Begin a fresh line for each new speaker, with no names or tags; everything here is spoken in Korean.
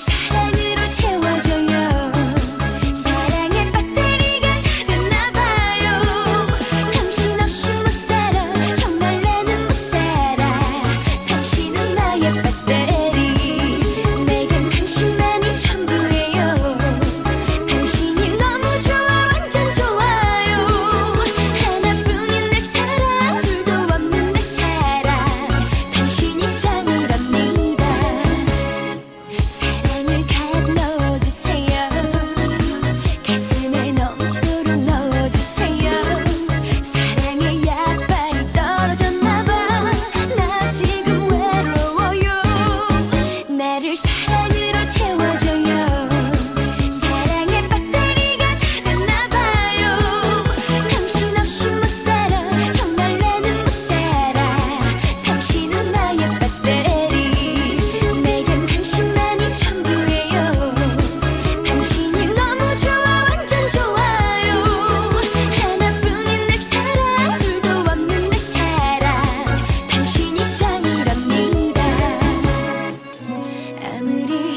사랑으로 채워줘요. 사랑의 배터리가 다 됐나봐요. 당신 없이 못 살아, 정말 나는 못 살아. 당신은 나의 배터리, 내겐 당신만이 전부예요. 당신이 너무 좋아, 완전 좋아요. 하나뿐인 내 사랑, 둘도 없는 내 사랑. 당신이 짱이랍니다. 사랑을 가득 넣어주세요. 가슴에 넘치도록 넣어주세요. 사랑의 약발이 떨어졌나봐. 나 지금 외로워요. 나를 사랑으로 채워줘요. 사랑의 배터리가 다 됐나봐요. 당신 없이 못 살아, 정말 나는 못 살아. 당신은 나의 배터리, 내겐 당신만이 전부예요. 당신이 너무 좋아, 완전 좋아요. 하나뿐인 내 사랑, 둘도 없는 내 사랑. 당신이 짱이랍니다. 아무리